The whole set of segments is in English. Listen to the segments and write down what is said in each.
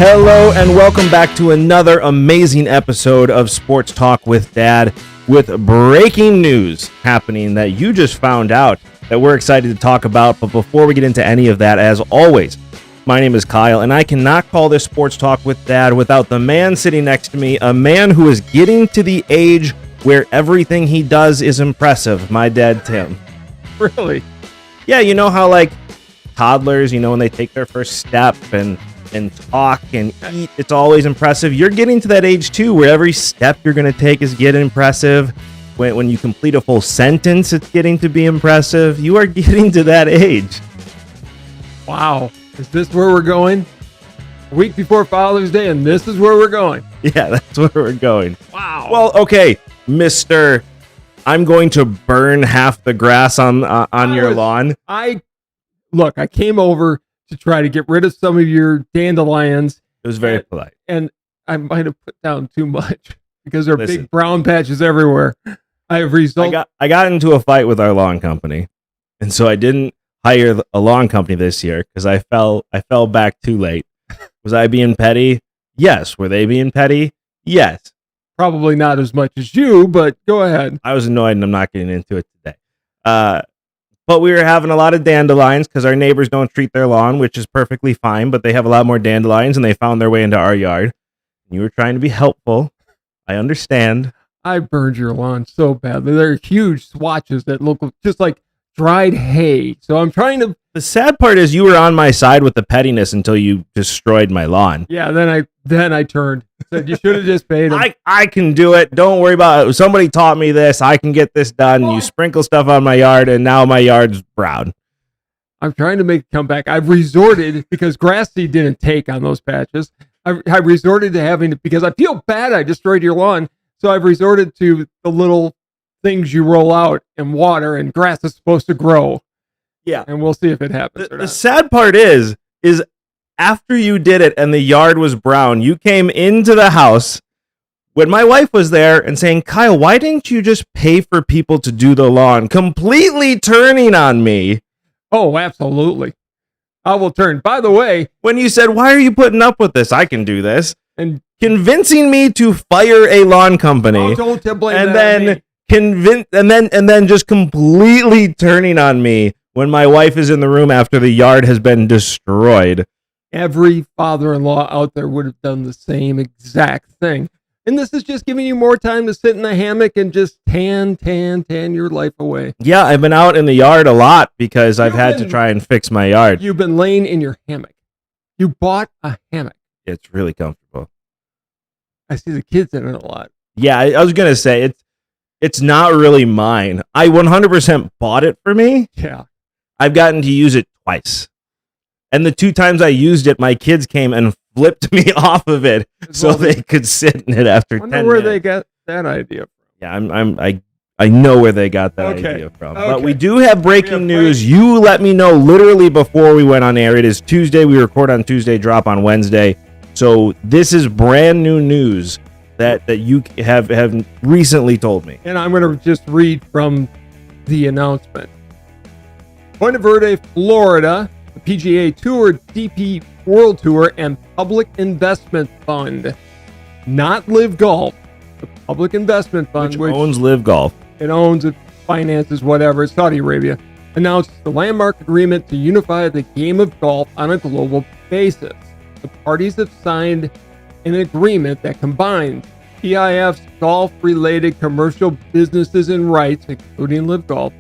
Hello and welcome back to another amazing episode of Sports Talk with Dad, with breaking news happening that you just found out that we're excited to talk about. But before we get into any of that, as always, my name is Kyle, and I cannot call this Sports Talk with Dad without the man sitting next to me, a man who is getting to the age where everything he does is impressive, my dad, Tim. Really? Yeah, you know how like toddlers, when they take their first step and talk and eat, it's always impressive. You're getting to that age too, where every step you're going to take is getting impressive. When you complete a full sentence, it's getting to be impressive. You are getting to that age. Wow. Is this where we're going? A week before Father's Day, and this is where we're going. Yeah, that's where we're going. Wow. Well, okay, Mr. I'm going to burn half the grass on your lawn. I came over to try to get rid of some of your dandelions. It was very polite. And I might have put down too much because there are big brown patches everywhere. I got into a fight with our lawn company, and so I didn't hire a lawn company this year because I fell back too late. Was I being petty? Yes. Were they being petty? Yes. Probably not as much as you, but go ahead. I was annoyed, and I'm not getting into it today. But we were having a lot of dandelions because our neighbors don't treat their lawn, which is perfectly fine, but they have a lot more dandelions, and they found their way into our yard. You were trying to be helpful. I understand. I burned your lawn so badly. They're huge swatches that look just like dried hay. So I'm trying to... The sad part is you were on my side with the pettiness until you destroyed my lawn. Yeah, then I turned. Said you should have just paid him. I can do it. Don't worry about it. Somebody taught me this. I can get this done. You sprinkle stuff on my yard, and now my yard's brown. I'm trying to make a comeback. I've resorted, because grass seed didn't take on those patches, I resorted to having, because I feel bad I destroyed your lawn, so I've resorted to the little things you roll out and water, and grass is supposed to grow. Yeah. And we'll see if it happens or not. The sad part is after you did it and the yard was brown, you came into the house when my wife was there and saying, Kyle, why didn't you just pay for people to do the lawn? Completely turning on me. Oh, absolutely. I will turn. By the way, when you said, why are you putting up with this? I can do this. And convincing me to fire a lawn company. Oh, don't blame and that then and then just completely turning on me when my wife is in the room after the yard has been destroyed. Every father-in-law out there would have done the same exact thing. And this is just giving you more time to sit in the hammock and just tan your life away. Yeah, I've been out in the yard a lot because I've had to try and fix my yard. You've been laying in your hammock. You bought a hammock. It's really comfortable. I see the kids in it a lot. Yeah, I was going to say, it's not really mine. I 100% bought it for me. Yeah. I've gotten to use it twice. And the 2 times I used it, my kids came and flipped me off of it so they could sit in it after 10 minutes. I wonder where they got that idea from. Yeah, I know where they got that idea from. Okay. But we do have breaking news. You let me know literally before we went on air. It is Tuesday. We record on Tuesday, drop on Wednesday. So this is brand new news that you have recently told me. And I'm going to just read from the announcement. Point Verde, Florida, the PGA Tour, DP World Tour, and Public Investment Fund, not Live Golf, the Public Investment Fund, which owns Live Golf. It owns it, finances, whatever, Saudi Arabia, announced the landmark agreement to unify the game of golf on a global basis. The parties have signed an agreement that combines PIF's golf-related commercial businesses and rights, including Live Golf,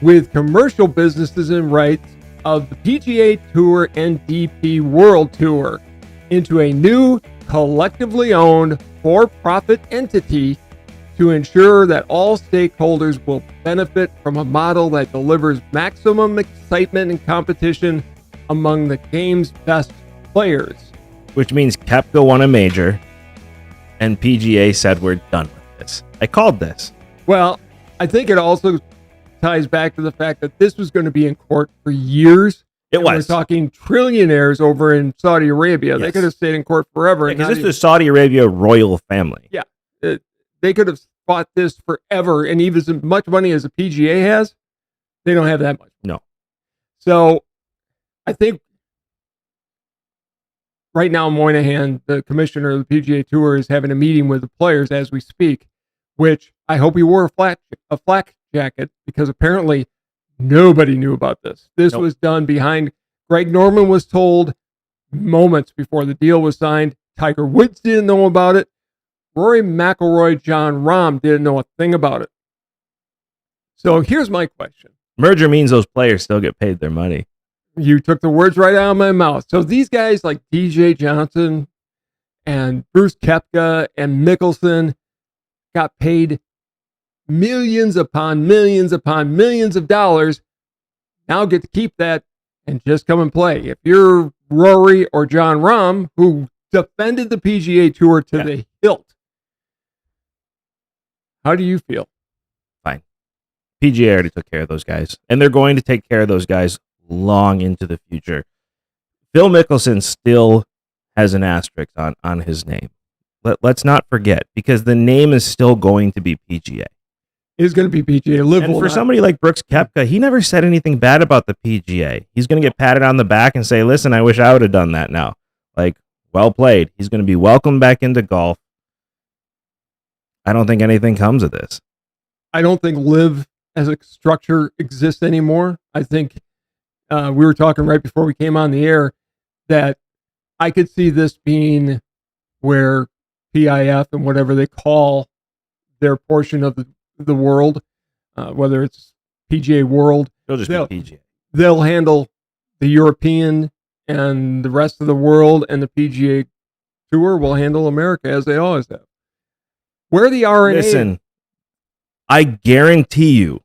with commercial businesses and rights of the PGA Tour and DP World Tour into a new collectively owned for-profit entity to ensure that all stakeholders will benefit from a model that delivers maximum excitement and competition among the game's best players. Which means Koepka won a major and PGA said we're done with this. I called this. Well, I think it also ties back to the fact that this was going to be in court for years. It was. We're talking trillionaires over in Saudi Arabia. Yes. They could have stayed in court forever. Because this is the Saudi Arabia royal family. Yeah. They could have fought this forever. And even as much money as the PGA has, they don't have that much. No. So I think right now Moynihan, the commissioner of the PGA Tour, is having a meeting with the players as we speak, which I hope he wore a flak jacket because apparently nobody knew about this. This was done behind. Greg Norman was told moments before the deal was signed. Tiger Woods didn't know about it. Rory McIlroy, Jon Rahm didn't know a thing about it. So here's my question. Merger means those players still get paid their money. You took the words right out of my mouth. So these guys like DJ Johnson and Bruce Koepka and Mickelson got paid millions upon millions upon millions of dollars. Now get to keep that and just come and play. If you're Rory or Jon Rahm, who defended the PGA Tour to the hilt, how do you feel? Fine. PGA already took care of those guys, and they're going to take care of those guys long into the future. Phil Mickelson still has an asterisk on his name. Let's not forget, because the name is still going to be PGA. It is going to be PGA. Live and for somebody like Brooks Koepka, he never said anything bad about the PGA. He's going to get patted on the back and say, listen, I wish I would have done that now. Like, well played. He's going to be welcomed back into golf. I don't think anything comes of this. I don't think Live as a structure exists anymore. I think we were talking right before we came on the air that I could see this being where PIF and whatever they call their portion of the world, whether it's PGA World, It'll just be PGA. They'll handle the European and the rest of the world, and the PGA Tour will handle America as they always have. Where the RNA... Listen, I guarantee you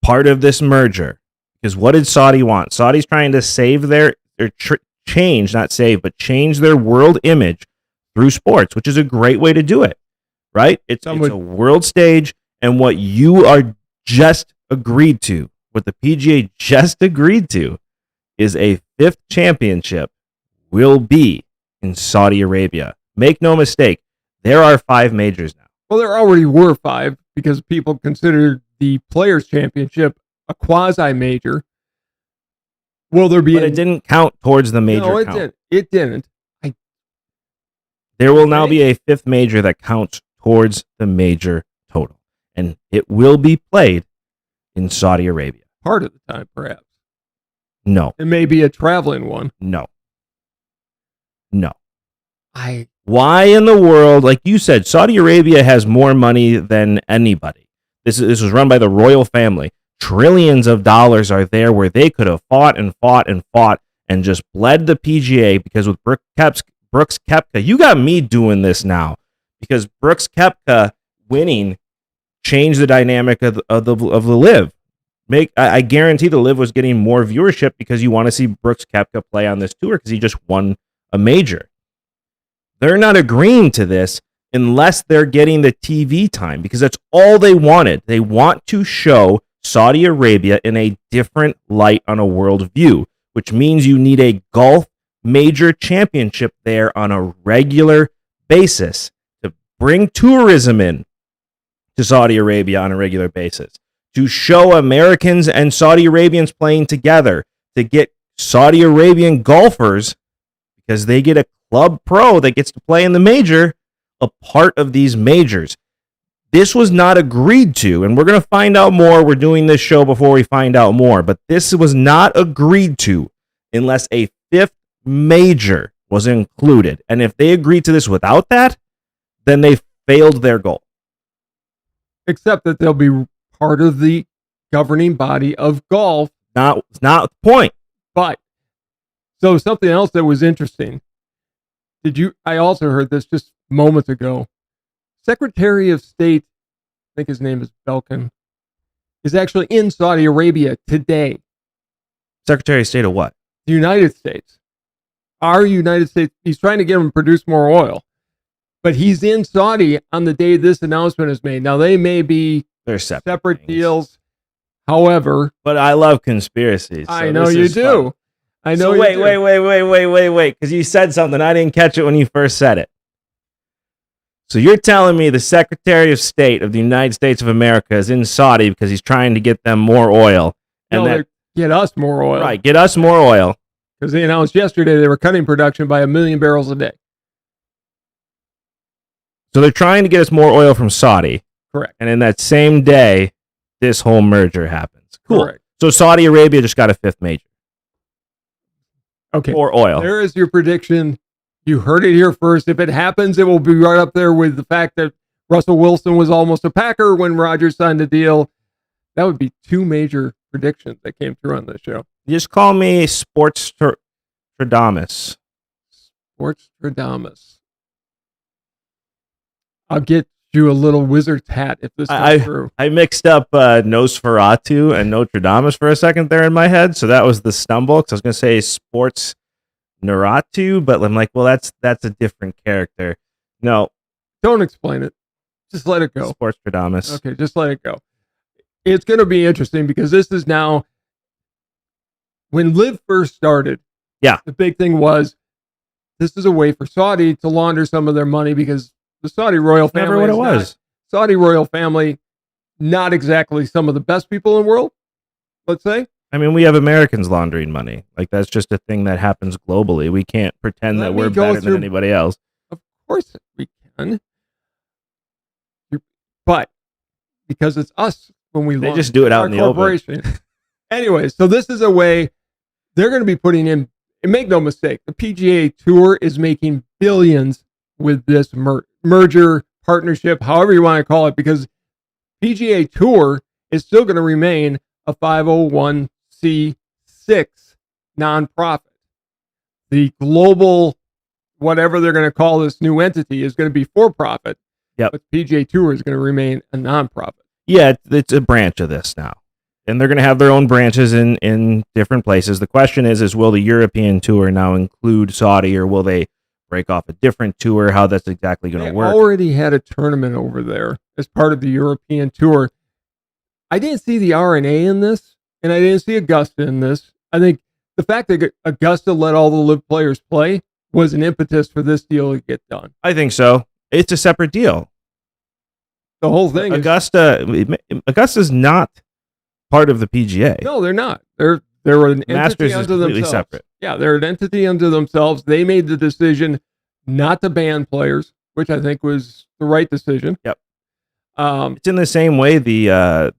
part of this merger, because what did Saudi want? Saudi's trying to save change their world image through sports, which is a great way to do it, right? It's a world stage, and what you are just agreed to, what the PGA just agreed to, is a 5th championship will be in Saudi Arabia. Make no mistake, there are 5 majors now. Well, there already were 5 because people considered the Players' Championship a quasi-major. Will there be? But it didn't count towards the major. No, it count. didn't. It didn't. There will now be a 5th major that counts towards the major total, and it will be played in Saudi Arabia. Part of the time, perhaps. No. It may be a traveling one. No. Why in the world, like you said, Saudi Arabia has more money than anybody. This was run by the royal family. Trillions of dollars are there where they could have fought and just bled the PGA, because with Brooks Koepka, you got me doing this now, because Brooks Koepka winning changed the dynamic of the LIV. I guarantee the LIV was getting more viewership because you want to see Brooks Koepka play on this tour because he just won a major. They're not agreeing to this unless they're getting the TV time, because that's all they wanted. They want to show Saudi Arabia in a different light on a world view, which means you need a golf major championship there on a regular basis to bring tourism in to Saudi Arabia on a regular basis, to show Americans and Saudi Arabians playing together, to get Saudi Arabian golfers, because they get a club pro that gets to play in the major, a part of these majors. This was not agreed to, and we're going to find out more. We're doing this show before we find out more, but this was not agreed to unless a 5th major was included. And if they agreed to this without that, then they failed their goal. Except that they'll be part of the governing body of golf. Not the point. But, so something else that was interesting. I also heard this just moments ago. Secretary of State, I think his name is Belkin, is actually in Saudi Arabia today. Secretary of State of what? The United States. Our United States. He's trying to get them to produce more oil. But he's in Saudi on the day this announcement is made. Now, they may be separate deals. However. But I love conspiracies. So I know you do. Fun. I know. So wait. Because you said something. I didn't catch it when you first said it. So you're telling me the Secretary of State of the United States of America is in Saudi because he's trying to get them more oil. And get us more oil. Right, get us more oil. because they announced yesterday they were cutting production by 1 million barrels a day. So they're trying to get us more oil from Saudi. Correct. And in that same day, this whole merger happens. Cool. Correct. So Saudi Arabia just got a fifth major. Okay. For oil. There is your prediction. You heard it here first. If it happens, it will be right up there with the fact that Russell Wilson was almost a Packer when Rodgers signed the deal. That would be two major predictions that came through on this show. Just call me Sportstradamus. Sportstradamus. I'll get you a little wizard's hat if this goes through. I mixed up Nosferatu and Notre Dame for a second there in my head, so that was the stumble, because I was going to say Sports Naratu, but I'm like, well, that's a different character. No. Don't explain it. Just let it go. Sportstradamus. Okay, just let it go. It's going to be interesting because this is now, when Liv first started, the big thing was this is a way for Saudi to launder some of their money, because the Saudi royal family never what it was. Saudi royal family, not exactly some of the best people in the world, let's say. I mean, we have Americans laundering money. Like, that's just a thing that happens globally. We can't pretend that we're better than anybody else. Of course we can. But because it's us when we they just do it out in the open. Anyway, so this is a way they're going to be putting in, and make no mistake, the PGA Tour is making billions with this merger, partnership, however you want to call it, because PGA Tour is still going to remain a 501c6 nonprofit. The global, whatever they're going to call this new entity, is going to be for profit. Yep. But PGA Tour is going to remain a nonprofit. Yeah, it's a branch of this now. And they're going to have their own branches in different places. The question is will the European Tour now include Saudi, or will they break off a different tour? How that's exactly going to work? They already had a tournament over there as part of the European Tour. I didn't see the RNA in this, and I didn't see Augusta in this. I think the fact that Augusta let all the live players play was an impetus for this deal to get done. I think so. It's a separate deal. The whole thing Augusta's not part of the PGA. No, they're not. They're an Masters entity unto is completely themselves. separate. Yeah, they're an entity unto themselves. They made the decision not to ban players, which I think was the right decision. Yep. It's in the same way the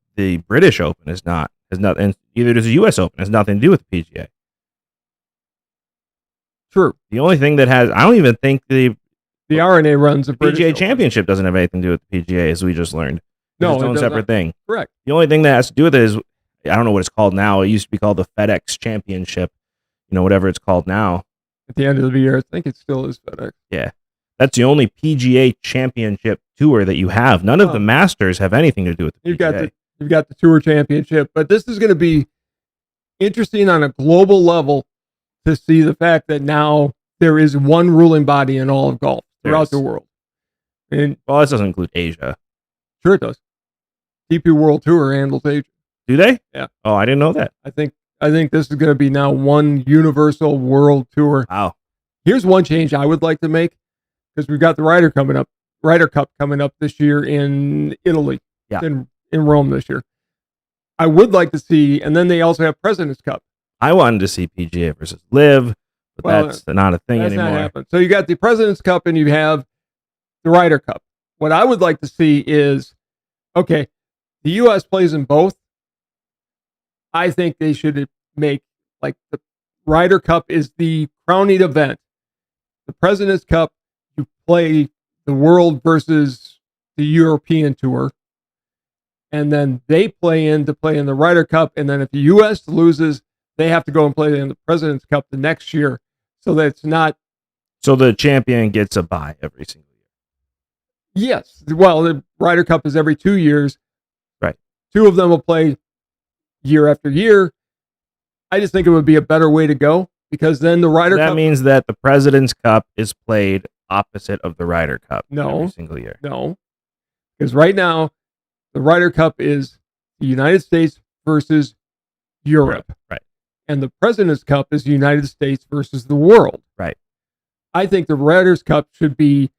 British Open is not, and either does the U.S. Open, has nothing to do with the PGA. True. The only thing that has, I don't even think the RNA runs a PGA British Championship doesn't have anything to do with the PGA, as we just learned. No, it's its own separate thing. Correct. The only thing that has to do with it is, I don't know what it's called now. It used to be called the FedEx Championship, whatever it's called now. At the end of the year, I think it still is FedEx. Yeah. That's the only PGA Championship tour that you have. None of the Masters have anything to do with the PGA. You've got the Tour Championship, but this is going to be interesting on a global level to see the fact that now there is one ruling body in all of golf throughout the world. And this doesn't include Asia. Sure it does. DP World Tour handles Asia. Do they? Yeah. Oh, I didn't know that. I think this is going to be now one universal world tour. Wow. Here's one change I would like to make, because we've got the Ryder Cup coming up this year in Italy. Yeah. In Rome this year. I would like to see, and then they also have President's Cup. I wanted to see PGA versus Liv, but that's not a thing anymore. Not happening. So you got the President's Cup and you have the Ryder Cup. What I would like to see is, okay, the U.S. plays in both. I think they should make, like, the Ryder Cup is the crowning event. The President's Cup, you play the world versus the European Tour. And then they play in the Ryder Cup. And then if the U.S. loses, they have to go and play in the President's Cup the next year. So that it's not. So the champion gets a bye every single year. Yes. Well, the Ryder Cup is every 2 years. Right. Two of them will play year after year. I just think it would be a better way to go, because then the Ryder Cup. That means that the President's Cup is played opposite of the Ryder Cup every single year. No. Because right now, the Ryder Cup is the United States versus Europe. Right. And the President's Cup is the United States versus the world. Right. I think the Ryder's Cup should be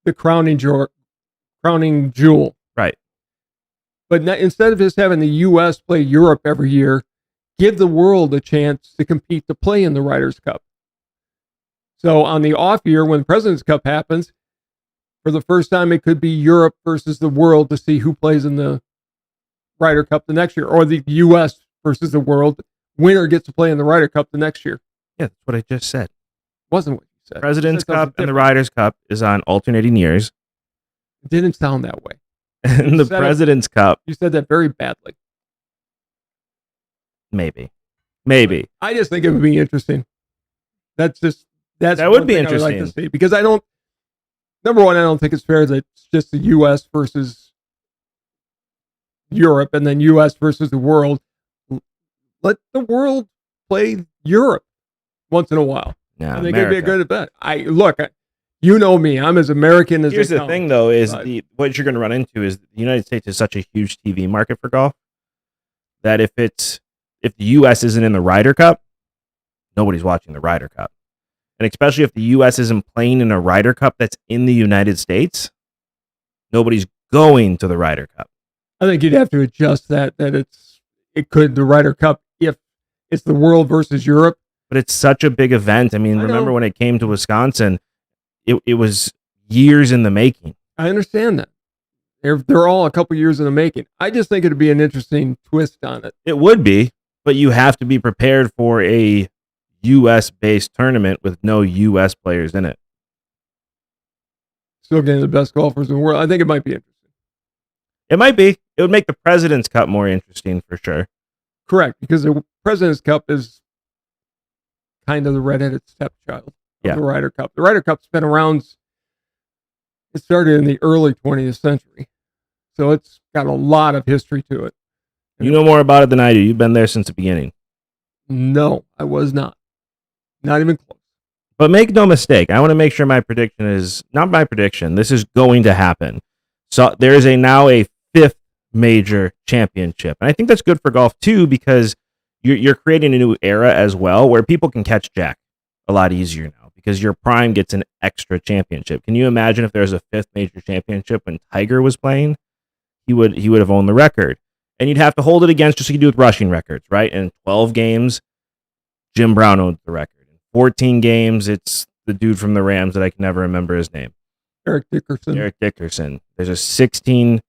the crowning jewel. Right. But instead of just having the U.S. play Europe every year, give the world a chance to compete to play in the Ryder Cup. So on the off year, when the President's Cup happens, for the first time, it could be Europe versus the world to see who plays in the Ryder Cup the next year, or the U.S. versus the world. Winner gets to play in the Ryder Cup the next year. Yeah, that's what I just said. Wasn't what you said. President's You said Cup and the different. Ryder's Cup is on alternating years. It didn't sound that way. And the said it- President's Cup, You said that very badly. maybe. I just think it would be interesting. That's That one would be thing I would like to interesting. see, because I don't. Number one, I don't think it's fair that it's just the U.S. versus Europe, and then U.S. versus the world. Let the world play Europe once in a while. Yeah, I think it'd be a good event. You know me. I'm as American as Here's they the come. thing, though, is But- what you're going to run into is the United States is such a huge TV market for golf that if the U.S. isn't in the Ryder Cup, nobody's watching the Ryder Cup. And especially if the U.S. isn't playing in a Ryder Cup that's in the United States, nobody's going to the Ryder Cup. I think you'd have to adjust that the Ryder Cup, if it's the world versus Europe. But it's such a big event. I mean, I remember know. when it came to Wisconsin, it was years in the making. I understand that. They're all a couple years in the making. I just think it'd be an interesting twist on it. It would be, but you have to be prepared for a U.S.-based tournament with no U.S. players in it. Still getting the best golfers in the world. I think it might be interesting. It might be. It would make the President's Cup more interesting for sure. Correct, because the President's Cup is kind of the redheaded stepchild of Yeah. the Ryder Cup. The Ryder Cup's been around. It started in the early 20th century, so it's got a lot of history to it. You know more about it than I do. You've been there since the beginning. No, I was not. Not even close. But make no mistake, I want to make sure my prediction is not my prediction. This is going to happen. So there is now a fifth major championship. And I think that's good for golf too, because you're creating a new era as well where people can catch Jack a lot easier now because your prime gets an extra championship. Can you imagine if there's a fifth major championship when Tiger was playing? He would have owned the record. And you'd have to hold it against, just like you do with rushing records, right? In 12 games, Jim Brown owns the record. In 14 games, it's the dude from the Rams that I can never remember his name. Eric Dickerson. Eric Dickerson. There's a 16.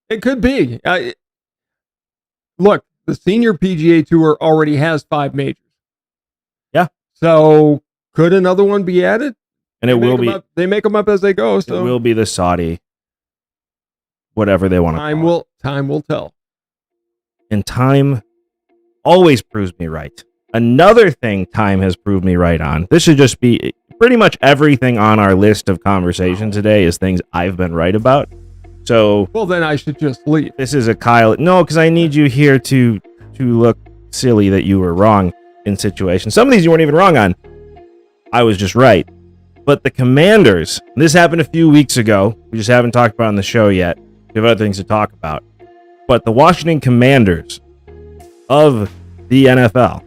It could be. Look, the senior PGA Tour already has 5 majors. Yeah. So could another one be added? And it will be. They make them up as they go. It So will be the Saudi, whatever they want to call it. time will tell. And time always proves me right. Another thing time has proved me right on. This should just be pretty much everything on our list of conversation today is things I've been right about. So Well, then I should just leave. this is a Kyle. No, because I need you here to look silly that you were wrong in situations. Some of these you weren't even wrong on. I was just right. But the Commanders, this happened a few weeks ago. We just haven't talked about it on the show yet. We have other things to talk about. But the Washington Commanders of the NFL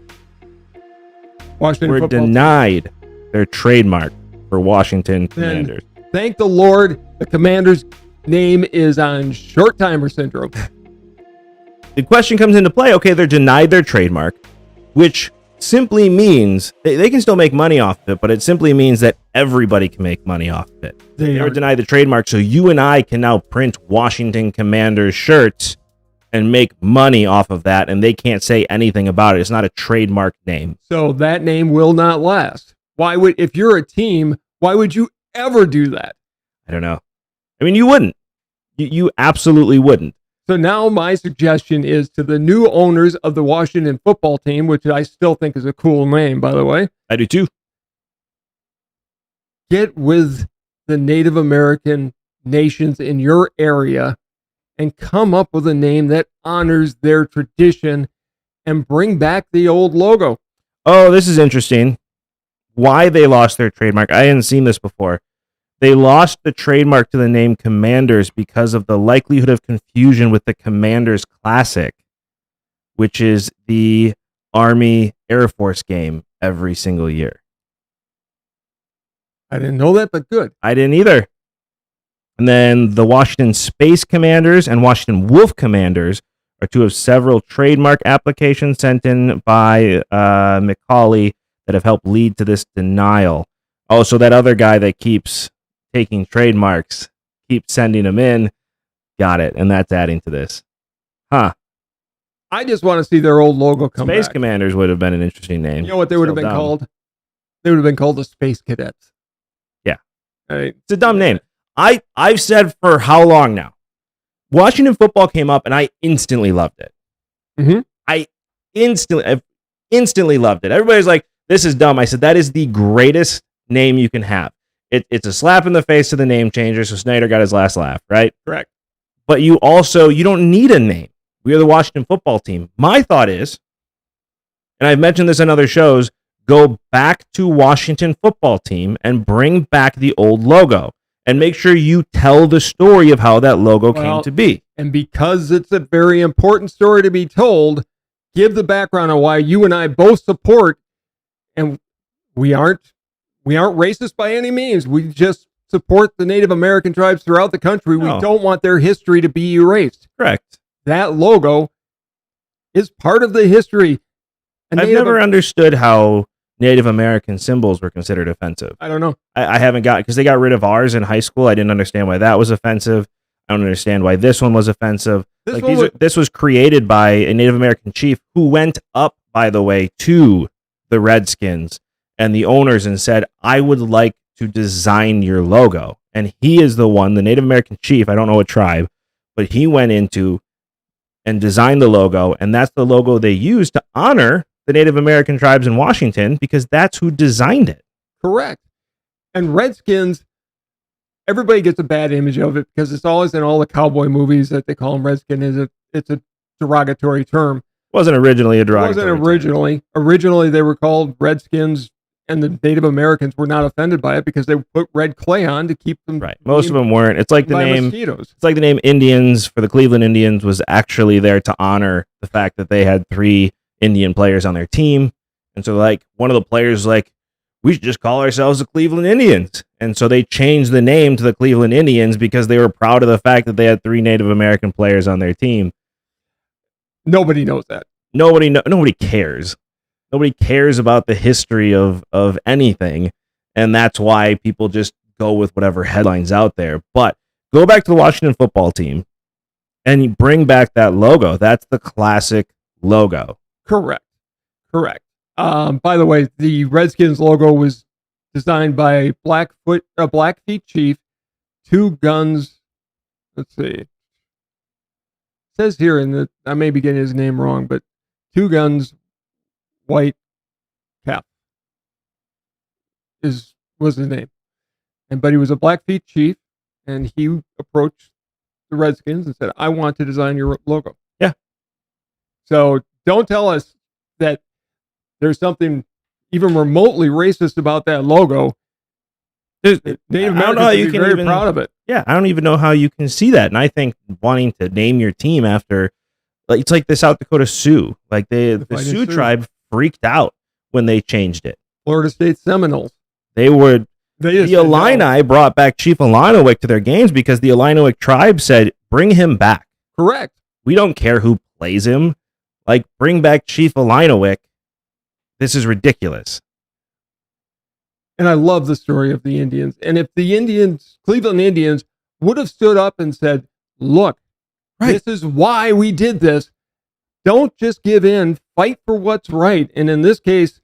Washington were football. denied their trademark for Washington Commanders. Thank the Lord, the Commander's name is on short timer syndrome. The question comes into play, okay, they're denied their trademark, which simply means they can still make money off of it, but it simply means that everybody can make money off of it. They were denied the trademark, so you and I can now print Washington Commanders shirts and make money off of that, and they can't say anything about it. It's not a trademark name. So that name will not last. If you're a team, why would you ever do that? I don't know. I mean, you wouldn't. You absolutely wouldn't. So now my suggestion is to the new owners of the Washington football team, which I still think is a cool name, by the way, I do too. get with the Native American nations in your area and come up with a name that honors their tradition and bring back the old logo. Oh, this is interesting. Why they lost their trademark. I hadn't seen this before. They lost the trademark to the name Commanders because of the likelihood of confusion with the Commanders Classic, which is the Army Air Force game every single year. I didn't know that, but good. I didn't either. And then the Washington Space Commanders and Washington Wolf Commanders are two of several trademark applications sent in by McCauley that have helped lead to this denial. Oh, so that other guy that keeps taking trademarks, keeps sending them in. Got it. And that's adding to this. Huh. I just want to see their old logo come Space back. Commanders would have been an interesting name. You know what they would have been called? They would have been called the Space Cadets. Yeah. Right. It's a dumb name. I've said for how long now? Washington football came up and I instantly loved it. Mm-hmm. I instantly loved it. Everybody's like, this is dumb. I said, that is the greatest name you can have. It's a slap in the face to the name changer, so Snyder got his last laugh, right? Correct. But you don't need a name. We are the Washington football team. My thought is, and I've mentioned this on other shows, go back to Washington football team and bring back the old logo and make sure you tell the story of how that logo came to be. And because it's a very important story to be told, give the background on why you and I both support, and we aren't racist by any means. We just support the Native American tribes throughout the country. No. We don't want their history to be erased. Correct. That logo is part of the history. I've never understood how Native American symbols were considered offensive. I don't know. I haven't got, because they got rid of ours in high school. I didn't understand why that was offensive. I don't understand why this one was offensive. This was created by a Native American chief who went up, by the way, to the Redskins and the owners and said, I would like to design your logo. And he is the one, the Native American chief, I don't know what tribe, but he went into and designed the logo, and that's the logo they used to honor the Native American tribes in Washington because that's who designed it. Correct. And Redskins, everybody gets a bad image of it because it's always in all the cowboy movies that they call them Redskin. It's a derogatory term. It wasn't originally a derogatory term. Originally they were called Redskins, and the Native Americans were not offended by it because they put red clay on to keep them. Right. Most of them weren't. It's like the name. Mosquitoes. It's like the name Indians for the Cleveland Indians was actually there to honor the fact that they had 3 Indian players on their team, and so like one of the players was like, we should just call ourselves the Cleveland Indians, and so they changed the name to the Cleveland Indians because they were proud of the fact that they had 3 Native American players on their team. Nobody knows that. Nobody cares. Nobody cares about the history of anything, and that's why people just go with whatever headlines out there. But go back to the Washington football team and you bring back that logo. That's the classic logo. Correct. By the way, the Redskins logo was designed by Blackfeet Chief, Two Guns. Let's see. It says here I may be getting his name wrong, but Two Guns White Cap was his name. But he was a Blackfeet chief, and he approached the Redskins and said, I want to design your logo. Yeah. So don't tell us that there's something even remotely racist about that logo. Native Americans should be very proud of it. Yeah, I don't even know how you can see that. And I think wanting to name your team after, like, it's like the South Dakota Sioux. Like the Sioux tribe freaked out when they changed it. Florida State Seminoles. The Illini brought back Chief Illinowick to their games because the Illinowick tribe said, bring him back. Correct. We don't care who plays him. Like, bring back Chief Illinowick. This is ridiculous. And I love the story of the Indians. And if the Cleveland Indians would have stood up and said, look, This is why we did this. Don't just give in. Fight for what's right. And in this case,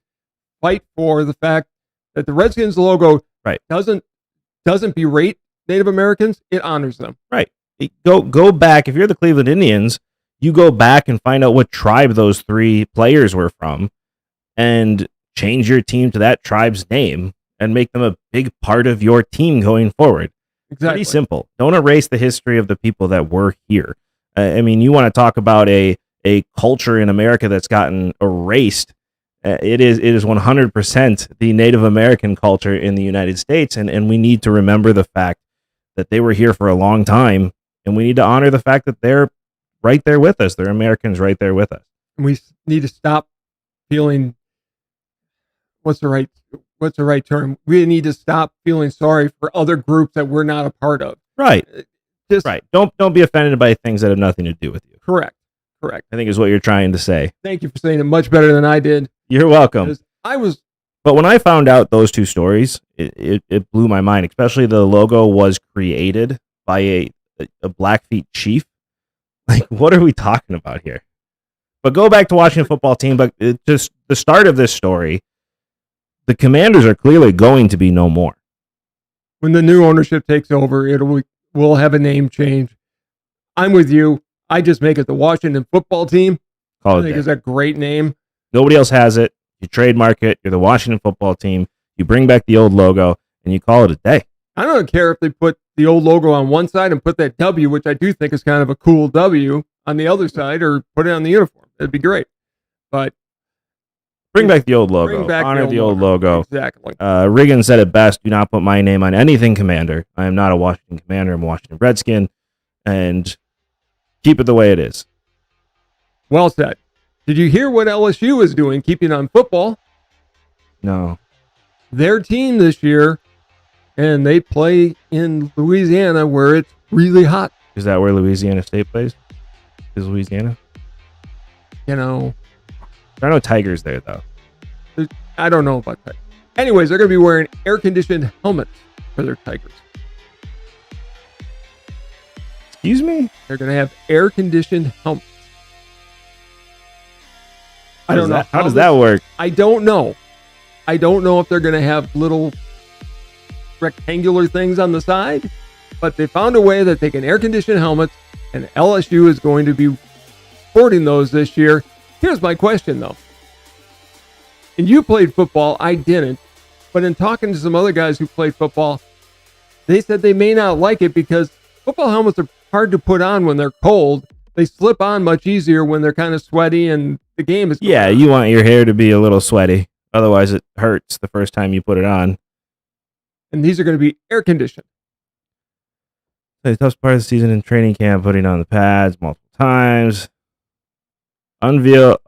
fight for the fact that the Redskins logo doesn't berate Native Americans. It honors them. Right. Go back. If you're the Cleveland Indians, you go back and find out what tribe those 3 players were from and change your team to that tribe's name and make them a big part of your team going forward. Exactly. Pretty simple. Don't erase the history of the people that were here. I mean, you want to talk about a culture in America that's gotten erased. It is 100% the Native American culture in the United States, and we need to remember the fact that they were here for a long time, and we need to honor the fact that they're right there with us. They're Americans right there with us. And we need to stop feeling what's the right term? We need to stop feeling sorry for other groups that we're not a part of. Right. Right. Don't be offended by things that have nothing to do with you. Correct. correct. I think is what you're trying to say. Thank you for saying it much better than I did. You're welcome. Because I was But when I found out those two stories, it blew my mind, especially the logo was created by a Blackfeet chief. Like, what are we talking about here? But go back to Washington football team. But just the start of this story, the Commanders are clearly going to be no more. when the new ownership takes over, we'll have a name change. I'm with you. I just make it the Washington football team. Call I it think that. it's a great name. Nobody else has it. You trademark it. You're the Washington football team. You bring back the old logo, and you call it a day. I don't care if they put the old logo on one side and put that W, which I do think is kind of a cool W, on the other side, or put it on the uniform. It'd be great. But Bring back the old logo. bring back Honor the old logo. Exactly. Riggin said it best. Do not put my name on anything, Commander. I am not a Washington Commander. I'm a Washington Redskin. And keep it the way it is. Well said. Did you hear what LSU is doing, keeping on football? No. Their team this year, and they play in Louisiana where it's really hot. Is that where Louisiana State plays? Is Louisiana? You know, There are no Tigers there, though. I don't know about that. Anyways, they're going to be wearing air-conditioned helmets for their Tigers. Excuse me? They're going to have air-conditioned helmets. I don't know. How does that work? I don't know. I don't know if they're going to have little rectangular things on the side, but they found a way that they can air-condition helmets, and LSU is going to be sporting those this year. Here's my question, though. And you played football. I didn't. But in talking to some other guys who played football, they said they may not like it because football helmets are hard to put on when they're cold. They slip on much easier when they're kind of sweaty and the game is going Yeah, on. you want your hair to be a little sweaty. Otherwise, it hurts the first time you put it on. And these are going to be air conditioned. The toughest part of the season in training camp, putting on the pads multiple times. Unveiled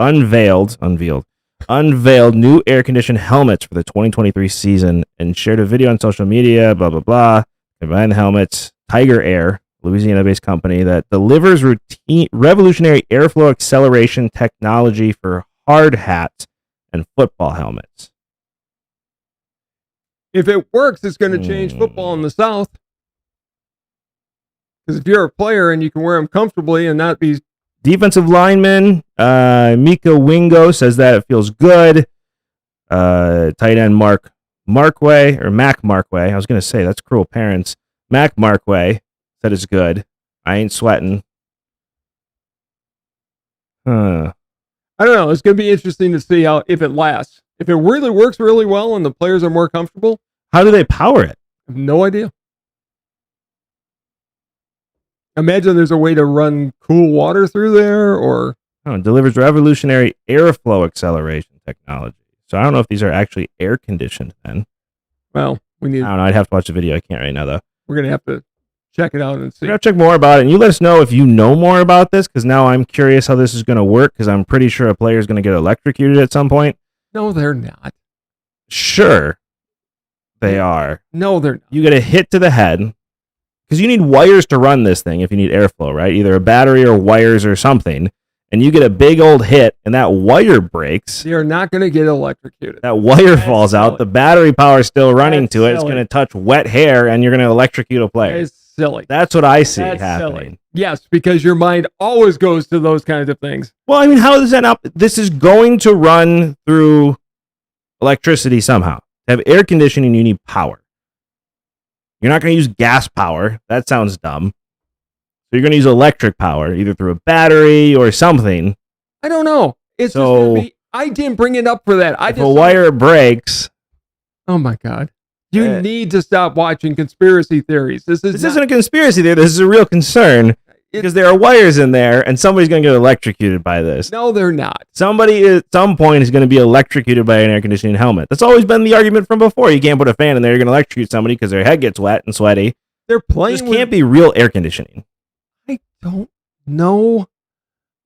new air-conditioned helmets for the 2023 season and shared a video on social media, blah, blah, blah. Combine the helmets, Tiger Air, Louisiana-based company that delivers revolutionary airflow acceleration technology for hard hats and football helmets. If it works, it's going to change football in the South. Because if you're a player and you can wear them comfortably and not be... Defensive lineman Mika Wingo says that it feels good. Tight end Mac Markway. I was going to say, that's cruel parents. Mac Markway said it's good. I ain't sweating. I don't know. It's going to be interesting to see if it lasts. If it really works really well and the players are more comfortable, How do they power it? I have no idea. Imagine there's a way to run cool water through there, or It delivers revolutionary airflow acceleration technology. So I don't know if these are actually air conditioned then. well, I don't know. I'd have to watch the video. I can't right now, though. we're going to have to check it out and see. We're going to check more about it. And you let us know if you know more about this, because now I'm curious how this is going to work, because I'm pretty sure a player is going to get electrocuted at some point. No, they're not. Sure, they are. No, they're not. You get a hit to the head, because you need wires to run this thing if you need airflow, right? Either a battery or wires or something. And you get a big old hit, and that wire breaks. They are not going to get electrocuted. That wire That's falls out. silly. The battery power is still running That's to it. It's silly. going to touch wet hair, and you're going to electrocute a player. It's silly. That's what I see That's happening. silly. Yes, because your mind always goes to those kinds of things. Well, I mean, how does that not? This is going to run through electricity somehow. To have air conditioning, you need power. You're not going to use gas power. That sounds dumb. So you're going to use electric power, either through a battery or something. I don't know. It's So- just gonna be, I didn't bring it up for that. If a wire breaks, Oh my God. You Uh, need to stop watching conspiracy theories. This isn't a conspiracy there. This is a real concern because there are wires in there, and somebody's going to get electrocuted by this. No, they're not. Somebody at some point is going to be electrocuted by an air conditioning helmet. That's always been the argument from before. You can't put a fan in there. You're going to electrocute somebody because their head gets wet and sweaty. They're playing This with... can't be real air conditioning. I don't know.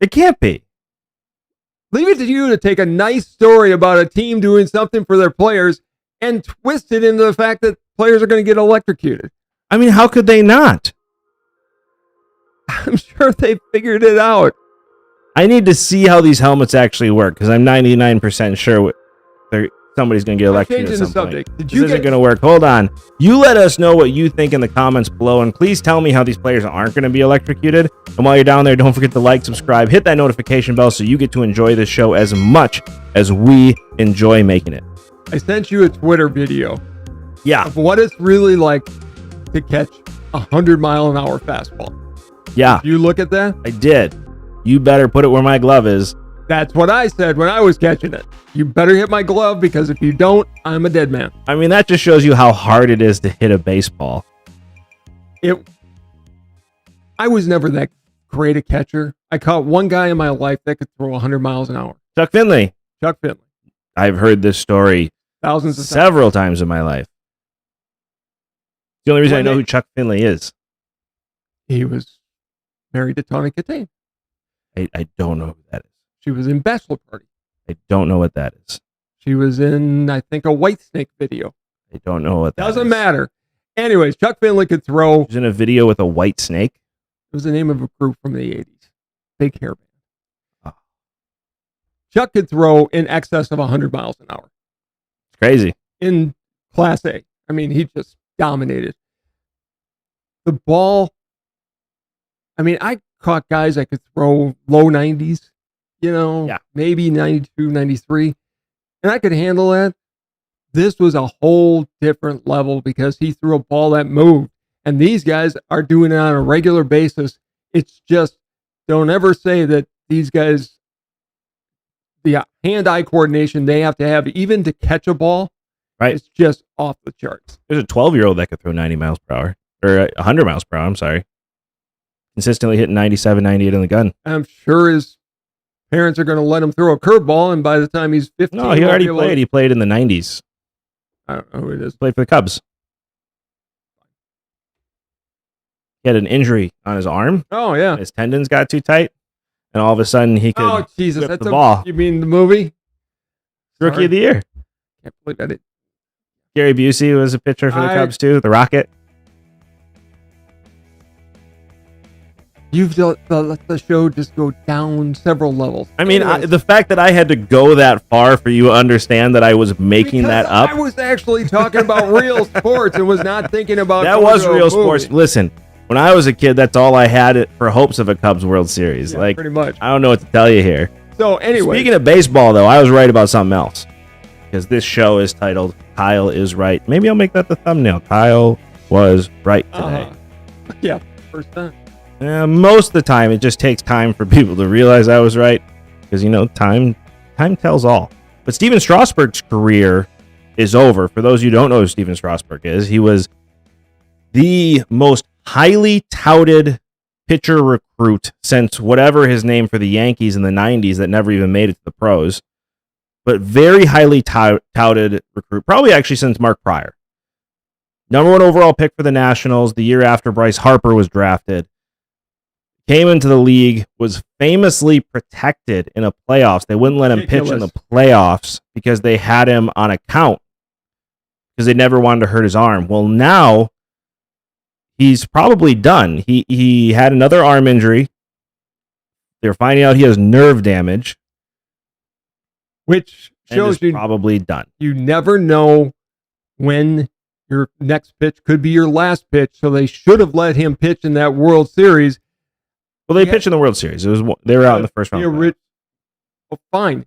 It can't be. Leave it to you to take a nice story about a team doing something for their players and twist it into the fact that players are going to get electrocuted. I mean, how could they not? I'm sure they figured it out. I need to see how these helmets actually work because I'm 99% sure somebody's going to get electrocuted at some point. This isn't going to work. Hold on. You let us know what you think in the comments below, and please tell me how these players aren't going to be electrocuted. And while you're down there, don't forget to like, subscribe, hit that notification bell so you get to enjoy this show as much as we enjoy making it. I sent you a Twitter video. Yeah. Of what it's really like to catch 100-mile-an-hour fastball. Yeah. You look at that? I did. You better put it where my glove is. That's what I said when I was catching it. You better hit my glove because if you don't, I'm a dead man. I mean, that just shows you how hard it is to hit a baseball. I was never that great a catcher. I caught one guy in my life that could throw 100 miles an hour. Chuck Finley. Chuck Finley. I've heard this story several times in my life. The only reason I know who Chuck Finley is. He was married to Tawny Katane. I don't know who that is. She was in Bachelor Party. I don't know what that is. She was in, I think, a Whitesnake video. I don't know what that Doesn't matter. Anyways, Chuck Finley could throw. He was in a video with a white snake. It was the name of a group from the 80s. Big hair band. Oh. Chuck could throw in excess of 100 miles an hour. It's crazy. In Class A. I mean, he just dominated. The ball. I mean, I caught guys that could throw low 90s, maybe 92, 93, and I could handle that. This was a whole different level because he threw a ball that moved, and these guys are doing it on a regular basis. It's just, don't ever say that these guys, the hand-eye coordination they have to have, even to catch a ball, right? It's just off the charts. There's a 12-year-old that could throw 90 miles per hour, or 100 miles per hour, I'm sorry. Consistently hitting 97, 98 in the gun. I'm sure his parents are going to let him throw a curveball, and by the time he's 15... No, he already played. He played in the 90s. I don't know who it is. Played for the Cubs. He had an injury on his arm. Oh, yeah. His tendons got too tight, and all of a sudden he could whip the ball. You mean the movie? Rookie of the Year. Can't believe that. Gary Busey was a pitcher for the Cubs, too. The Rocket. You've let the show just go down several levels. I mean, the fact that I had to go that far for you to understand that I was making that up. I was actually talking about real sports and was not thinking about that was real sports. Listen, when I was a kid, that's all I had for hopes of a Cubs World Series. Yeah, pretty much. I don't know what to tell you here. So anyway, speaking of baseball, though, I was right about something else because this show is titled "Kyle is Right." Maybe I'll make that the thumbnail. Kyle was right today. Yeah, first time. Most of the time, it just takes time for people to realize I was right because, time tells all. But Steven Strasburg's career is over. For those of you who don't know who Steven Strasburg is, he was the most highly touted pitcher recruit since whatever his name for the Yankees in the 90s that never even made it to the pros. But very highly touted recruit, probably actually since Mark Pryor. Number 1 overall pick for the Nationals the year after Bryce Harper was drafted. Came into the league, was famously protected in a playoffs. They wouldn't let him pitch in the playoffs because they had him on account because they never wanted to hurt his arm. Well, now he's probably done. He had another arm injury. They're finding out he has nerve damage, which shows you probably done. You never know when your next pitch could be your last pitch, so they should have let him pitch in that World Series. Well, they pitched in the World Series. They were out in the first round. Well, fine.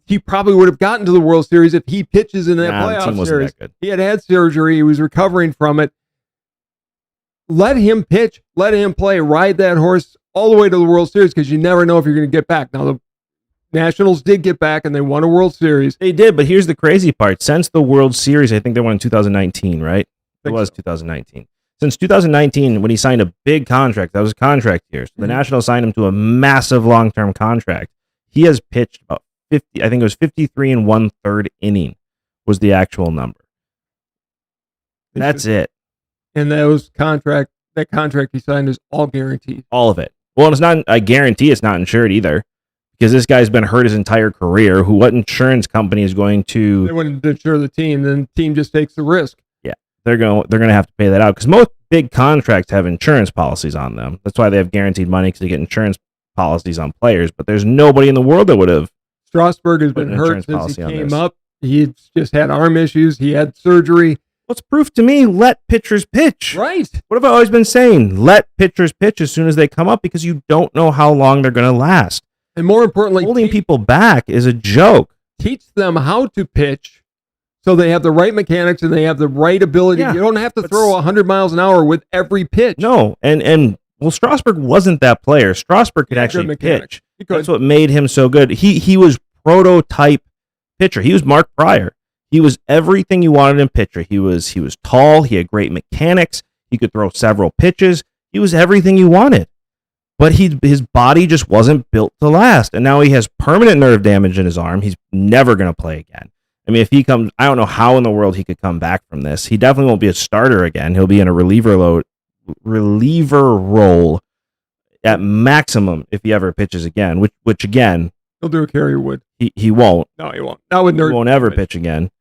He probably would have gotten to the World Series if he pitches in that playoff series. He had surgery. He was recovering from it. Let him pitch. Let him play. Ride that horse all the way to the World Series because you never know if you're going to get back. Now, the Nationals did get back and they won a World Series. They did, but here's the crazy part. Since the World Series, I think they won in 2019, right? It was 2019. Since 2019, when he signed a big contract, that was a contract year. So the Nationals signed him to a massive long-term contract. He has pitched about 50, I think it was 53 1/3 inning was the actual number. That's it. And that contract he signed is all guaranteed. All of it. Well, it's not, I guarantee it's not insured either because this guy's been hurt his entire career. What insurance company is going to... They wouldn't insure the team, then the team just takes the risk. They're going to have to pay that out because most big contracts have insurance policies on them. That's why they have guaranteed money because they get insurance policies on players, but there's nobody in the world that would have. Strasburg has been hurt since he came up. He's just had arm issues. He had surgery. What's proof to me? Let pitchers pitch. Right. What have I always been saying? Let pitchers pitch as soon as they come up because you don't know how long they're going to last. And more importantly, holding people back is a joke. Teach them how to pitch so they have the right mechanics and they have the right ability. You don't have to throw 100 miles an hour with every pitch. No, and Strasburg wasn't that player. Strasburg could actually pitch. That's what made him so good. He was prototype pitcher. He was Mark Prior. He was everything you wanted in pitcher. He was tall. He had great mechanics. He could throw several pitches. He was everything you wanted. But his body just wasn't built to last. And now he has permanent nerve damage in his arm. He's never going to play again. I mean, if he comes, I don't know how in the world he could come back from this. He definitely won't be a starter again. He'll be in a reliever role at maximum if he ever pitches again, which again, he'll do a Kerry Wood. He won't. No, he won't. Not with nerve. He won't ever pitch again.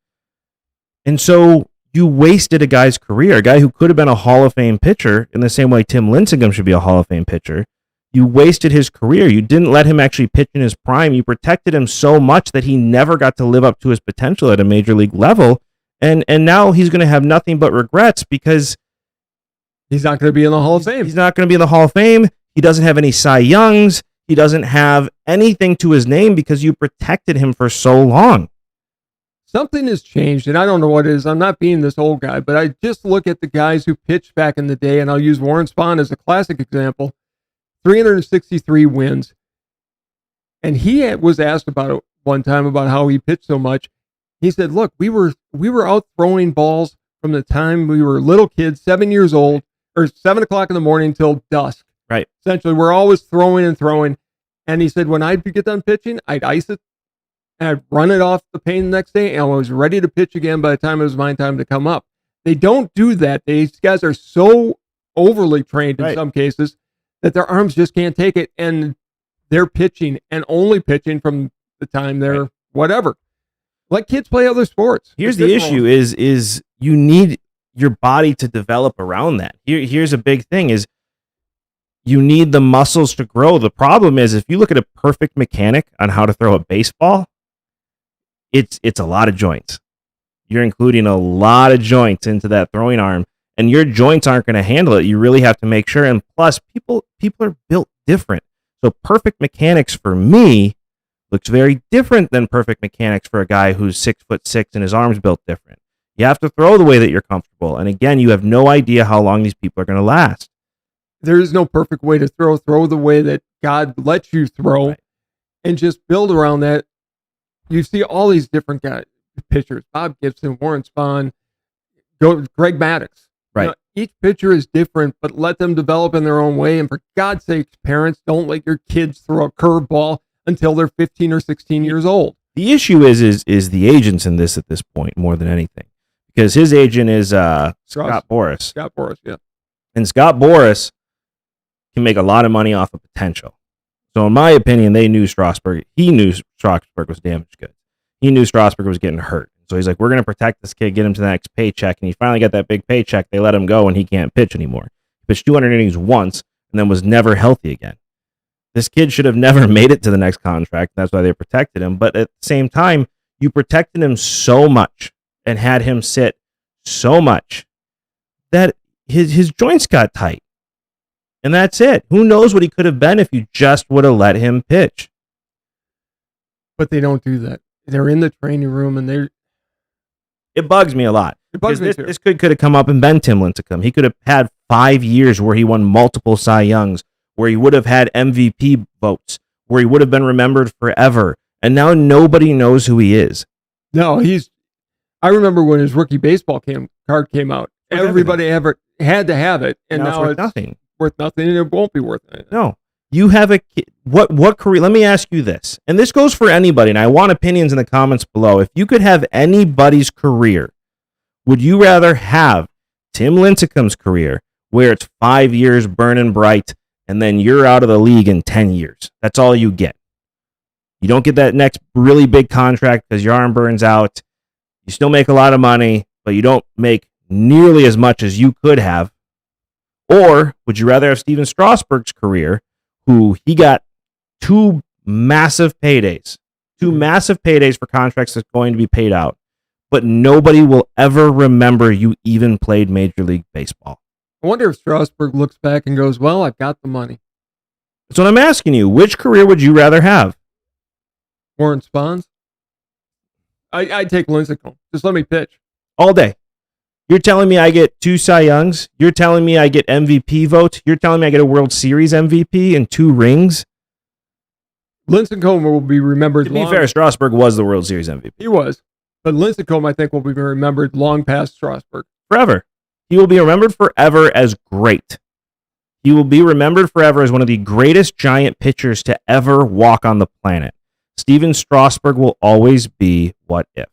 And so you wasted a guy's career, a guy who could have been a Hall of Fame pitcher in the same way Tim Lincecum should be a Hall of Fame pitcher. You wasted his career. You didn't let him actually pitch in his prime. You protected him so much that he never got to live up to his potential at a major league level. And now he's going to have nothing but regrets because he's not going to be in the Hall of Fame. He's not going to be in the Hall of Fame. He doesn't have any Cy Youngs. He doesn't have anything to his name because you protected him for so long. Something has changed, and I don't know what it is. I'm not being this old guy, but I just look at the guys who pitched back in the day, and I'll use Warren Spahn as a classic example. 363 wins. And he was asked about it one time about how he pitched so much. He said, look, we were out throwing balls from the time we were little kids, 7 years old, or 7 o'clock in the morning till dusk. Right. Essentially, we're always throwing and throwing. And he said, when I'd get done pitching, I'd ice it, and I'd run it off the paint the next day, and I was ready to pitch again by the time it was my time to come up. They don't do that. These guys are so overly trained in some cases that their arms just can't take it, and they're pitching and only pitching from the time they're whatever. Let kids play other sports. Here's the issue: is you need your body to develop around that. Here's a big thing: is you need the muscles to grow. The problem is if you look at a perfect mechanic on how to throw a baseball, it's a lot of joints. You're including a lot of joints into that throwing arm. And your joints aren't going to handle it. You really have to make sure. And plus, people are built different. So perfect mechanics for me looks very different than perfect mechanics for a guy who's 6'6" and his arms built different. You have to throw the way that you're comfortable. And again, you have no idea how long these people are going to last. There is no perfect way to throw. Throw the way that God lets you throw and just build around that. You see all these different guys, pitchers, Bob Gibson, Warren Spahn, Greg Maddux. Right. You know, each pitcher is different, but let them develop in their own way. And for God's sakes, parents, don't let your kids throw a curveball until they're 15 or 16 years old. The issue is the agents in this at this point more than anything, because his agent is Scott Boras. Scott Boras, yeah. And Scott Boras can make a lot of money off of potential. So in my opinion, they knew Strasburg. He knew Strasburg was damaged goods. He knew Strasburg was getting hurt. So he's like, we're going to protect this kid, get him to the next paycheck. And he finally got that big paycheck. They let him go, and he can't pitch anymore. He pitched 200 innings once and then was never healthy again. This kid should have never made it to the next contract. That's why they protected him. But at the same time, you protected him so much and had him sit so much that his joints got tight. And that's it. Who knows what he could have been if you just would have let him pitch. But they don't do that. They're in the training room, and it bugs me a lot. It bugs me too. This kid could have come up and been Tim Lincecum. He could have had 5 years where he won multiple Cy Youngs, where he would have had MVP votes, where he would have been remembered forever. And now nobody knows who he is. No, I remember when his rookie baseball card came out. Everybody ever had to have it, and now it's nothing. Worth nothing, and it won't be worth anything. No. You have a kid. What career? Let me ask you this, and this goes for anybody, and I want opinions in the comments below. If you could have anybody's career, would you rather have Tim Lincecum's career, where it's 5 years burning bright, and then you're out of the league in 10 years? That's all you get. You don't get that next really big contract because your arm burns out. You still make a lot of money, but you don't make nearly as much as you could have. Or would you rather have Steven Strasburg's career, who he got two massive paydays for contracts that's going to be paid out, but nobody will ever remember you even played Major League Baseball. I wonder if Strasburg looks back and goes, well, I've got the money. That's what I'm asking you. Which career would you rather have? Warren Spahns? I'd take Lincecum. Just let me pitch. All day. You're telling me I get 2 Cy Youngs? You're telling me I get MVP vote? You're telling me I get a World Series MVP and 2 rings? Lincecum will be remembered. To be fair, Strasburg was the World Series MVP. He was. But Lincecum, I think, will be remembered long past Strasburg. Forever. He will be remembered forever as great. He will be remembered forever as one of the greatest giant pitchers to ever walk on the planet. Steven Strasburg will always be what if.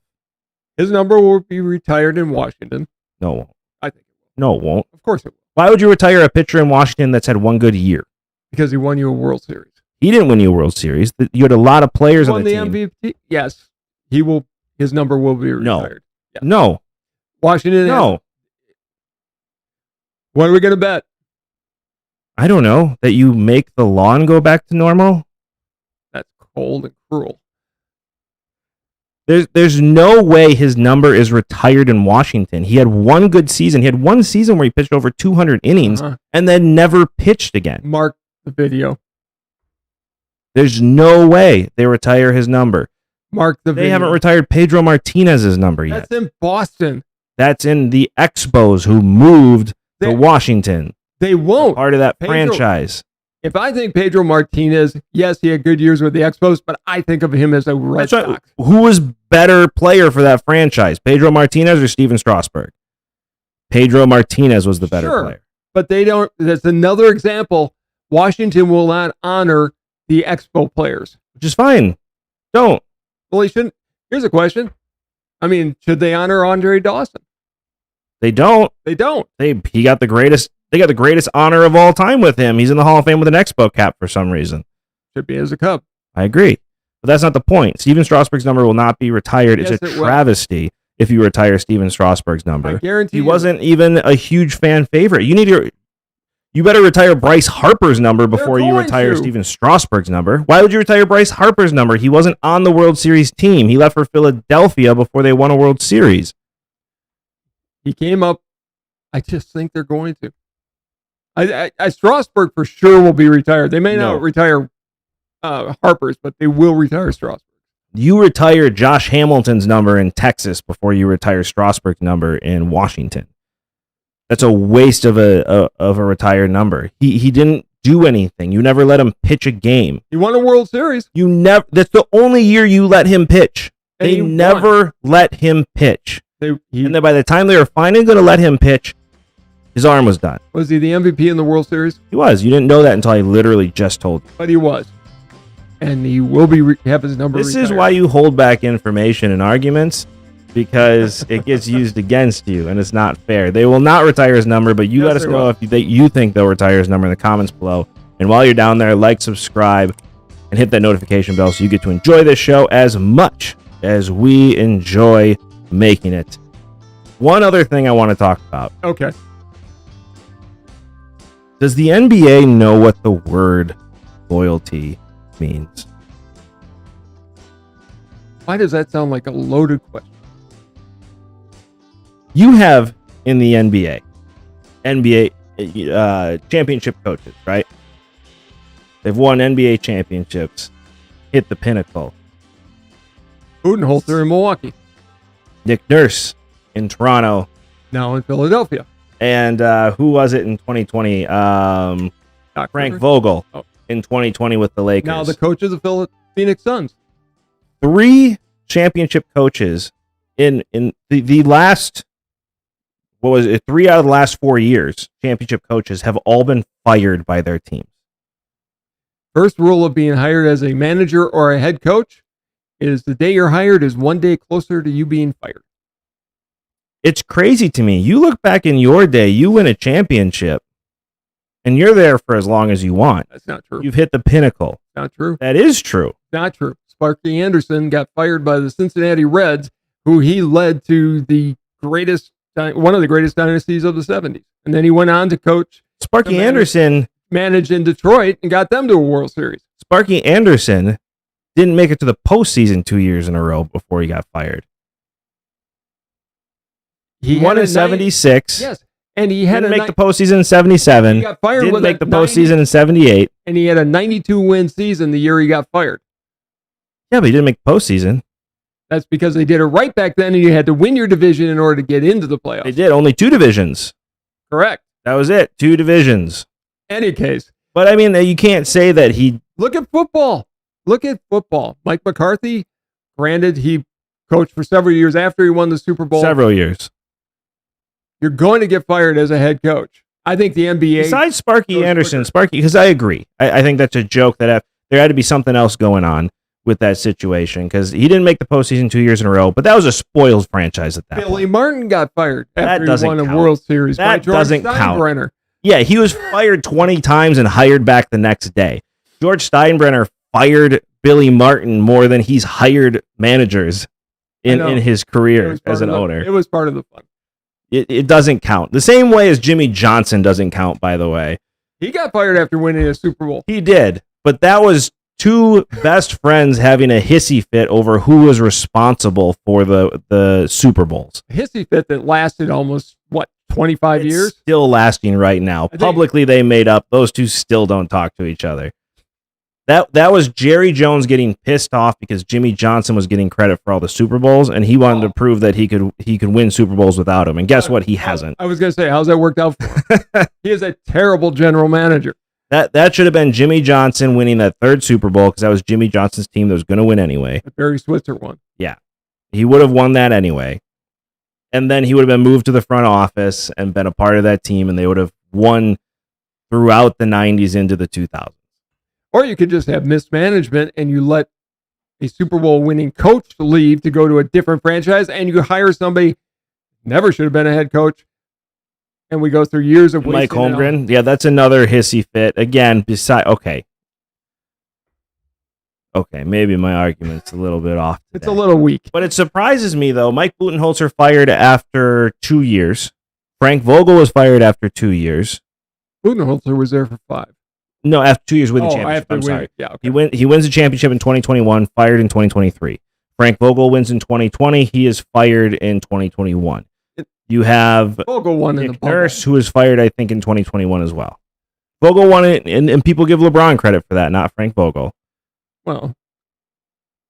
His number will be retired in Washington. No, it won't. I think it will. No, it won't. Of course it will. Why would you retire a pitcher in Washington that's had one good year? Because he won you a World Series. He didn't win you a World Series. You had a lot of players on the team. MVP? Yes. He will. His number will be retired. Yes. No. Washington? No. What are we going to bet? I don't know. That you make the lawn go back to normal? That's cold and cruel. There's no way his number is retired in Washington. He had one good season. He had one season where he pitched over 200 innings and then never pitched again. Mark the video. There's no way they retire his number. Mark the video. They haven't retired Pedro Martinez's number yet. That's in Boston. That's in the Expos who moved to Washington. They won't. Part of that franchise. If I think Pedro Martinez, yes, he had good years with the Expos, but I think of him as a Red Sox. Who was better player for that franchise, Pedro Martinez or Steven Strasburg? Pedro Martinez was the better player. But they don't. That's another example. Washington will not honor the Expo players. Which is fine. Don't. Well, he shouldn't. Here's a question. I mean, should they honor Andre Dawson? They don't. They don't. He got the greatest. They got the greatest honor of all time with him. He's in the Hall of Fame with an Expo cap for some reason. Should be as a Cub. I agree. But that's not the point. Steven Strasburg's number will not be retired. Yes, it's a travesty if you retire Steven Strasburg's number. I guarantee he wasn't even a huge fan favorite. You better retire Bryce Harper's number before you retire Steven Strasburg's number. Why would you retire Bryce Harper's number? He wasn't on the World Series team. He left for Philadelphia before they won a World Series. He came up. I just think they're going to. Strasburg for sure will be retired. They may not retire Harper's, but they will retire Strasburg. You retire Josh Hamilton's number in Texas before you retire Strasburg's number in Washington. That's a waste of a retired number. He didn't do anything. You never let him pitch a game. He won a World Series. That's the only year you let him pitch. They never let him pitch. And then by the time they were finally going to let him pitch, his arm was done. Was he the MVP in the World Series? He was. You didn't know that until I literally just told you. But he was. And he will have his number This retired. is why you hold back information in arguments, because it gets used against you, and it's not fair. They will not retire his number, but you let us know if you think they'll retire his number in the comments below. And while you're down there, like, subscribe, and hit that notification bell so you get to enjoy this show as much as we enjoy making it. One other thing I want to talk about. Okay. Does the NBA know what the word loyalty means? Why does that sound like a loaded question? You have in the NBA championship coaches, right? They've won NBA championships, hit the pinnacle. Budenholzer in Milwaukee. Nick Nurse in Toronto. Now in Philadelphia. And who was it in 2020? Frank Vogel in 2020 with the Lakers. Now the coach of the Phoenix Suns. 3 championship coaches in the last, 3 out of the last 4 years, championship coaches have all been fired by their teams. First rule of being hired as a manager or a head coach is the day you're hired is one day closer to you being fired. It's crazy to me. You look back in your day, you win a championship, and you're there for as long as you want. That's not true. You've hit the pinnacle. Not true. That is true. Not true. Sparky Anderson got fired by the Cincinnati Reds, who he led to one of the greatest dynasties of the 70s. And then he went on to coach. Sparky Anderson managed in Detroit and got them to a World Series. Sparky Anderson didn't make it to the postseason 2 years in a row before he got fired. He won in 76. Yes. And he had didn't make the postseason in 77. He got fired didn't make the postseason in 78. And he had a 92-win season the year he got fired. Yeah, but he didn't make the postseason. That's because they did it right back then, and you had to win your division in order to get into the playoffs. They did. Only 2 divisions. Correct. That was it. 2 divisions. Any case. But, I mean, you can't say that he... Look at football. Mike McCarthy, granted, he coached for several years after he won the Super Bowl. Several years. You're going to get fired as a head coach. I think the NBA... Besides Sparky Anderson, because I agree. I think that's a joke that there had to be something else going on with that situation, because he didn't make the postseason 2 years in a row, but that was a spoiled franchise at that Billy point. Martin got fired after That he won count. a World Series. That by George doesn't count. Steinbrenner. Yeah, he was fired 20 times and hired back the next day. George Steinbrenner fired Billy Martin more than he's hired managers in his career as an owner. It was part of the fun. It doesn't count. The same way as Jimmy Johnson doesn't count, by the way. He got fired after winning a Super Bowl. He did, but that was 2 best friends having a hissy fit over who was responsible for the Super Bowls. A hissy fit that lasted almost, 25 years? Still lasting right now. Publicly, they made up. Those 2 still don't talk to each other. That was Jerry Jones getting pissed off because Jimmy Johnson was getting credit for all the Super Bowls, and he wanted to prove that he could win Super Bowls without him. And guess what? He hasn't. I was going to say, how's that worked out for him? He is a terrible general manager. That should have been Jimmy Johnson winning that 3rd Super Bowl, because that was Jimmy Johnson's team that was going to win anyway. Barry Switzer won. Yeah. He would have won that anyway. And then he would have been moved to the front office and been a part of that team, and they would have won throughout the 90s into the 2000s. Or you could just have mismanagement and you let a Super Bowl winning coach leave to go to a different franchise, and you hire somebody never should have been a head coach. And we go through years of Mike Holmgren. Yeah, that's another hissy fit. Again, okay, maybe my argument's a little bit off today. It's a little weak. But it surprises me, though. Mike Budenholzer fired after 2 years. Frank Vogel was fired after 2 years. Budenholzer was there for 5. No, after 2 years winning the championship. I'm sorry. Yeah, okay. He wins the championship in 2021, fired in 2023. Frank Vogel wins in 2020. He is fired in 2021. You have Vogel won in the bubble. Nurse, who was fired, I think, in 2021 as well. Vogel won it, and people give LeBron credit for that, not Frank Vogel. Well,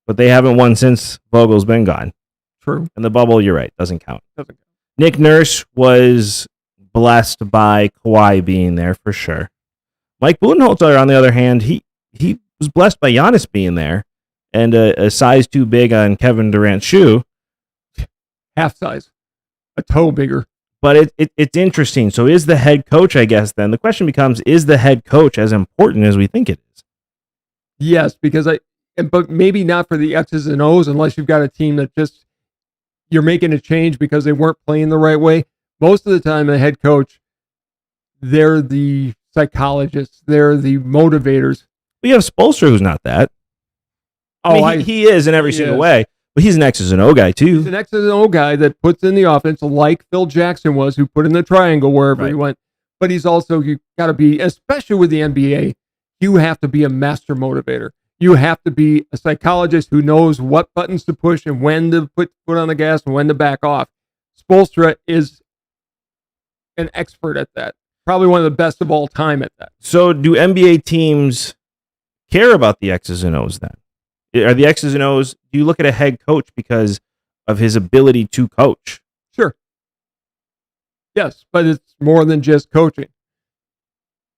but they haven't won since Vogel's been gone. True. And the bubble, you're right, doesn't count. Doesn't count. Nick Nurse was blessed by Kawhi being there for sure. Mike Budenholzer, on the other hand, he was blessed by Giannis being there, and a size too big on Kevin Durant's shoe. Half size. A toe bigger. But it's interesting. So is the head coach, I guess, then? The question becomes, is the head coach as important as we think it is? Yes, but maybe not for the X's and O's unless you've got a team that just, you're making a change because they weren't playing the right way. Most of the time, the head coach, they're the psychologists, they're the motivators. We have Spoelstra, who's not that. He is in every single way. But he's an X's and O guy, too. He's an X's and O guy that puts in the offense like Phil Jackson was, who put in the triangle wherever he went. But he's also, you got to be, especially with the NBA, you have to be a master motivator. You have to be a psychologist who knows what buttons to push and when to put foot on the gas and when to back off. Spoelstra is an expert at that. Probably one of the best of all time at that. So do NBA teams care about the X's and O's then? Are the X's and O's, do you look at a head coach because of his ability to coach? Sure. Yes, but it's more than just coaching.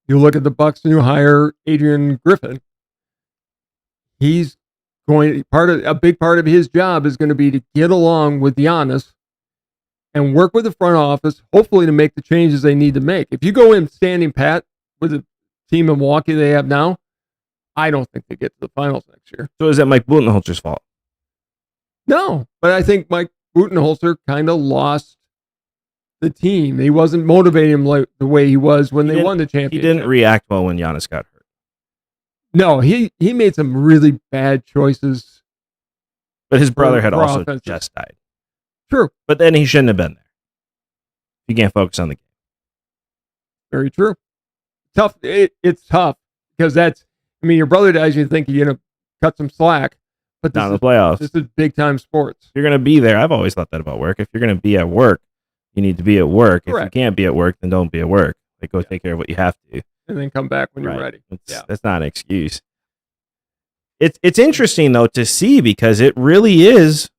You look at the Bucks new hire, Adrian Griffin. He's going, a big part of his job is going to be to get along with Giannis and work with the front office, hopefully to make the changes they need to make. If you go in standing pat with the team in Milwaukee they have now, I don't think they get to the finals next year. So is that Mike Budenholzer's fault? No, but I think Mike Budenholzer kind of lost the team. He wasn't motivating him like the way he was when they won the championship. He didn't react well when Giannis got hurt. No, he made some really bad choices. But his brother had also just died. True. But then he shouldn't have been there. You can't focus on the game. Very true. Tough. It's tough because I mean, your brother dies, you think you're going to cut some slack, but Not in the playoffs. This is big time sports. You're going to be there. I've always thought that about work. If you're going to be at work, you need to be at work. Correct. If you can't be at work, then don't be at work. Like, go take care of what you have to. And then come back when you're ready. That's not an excuse. It's interesting, though, to see because it really is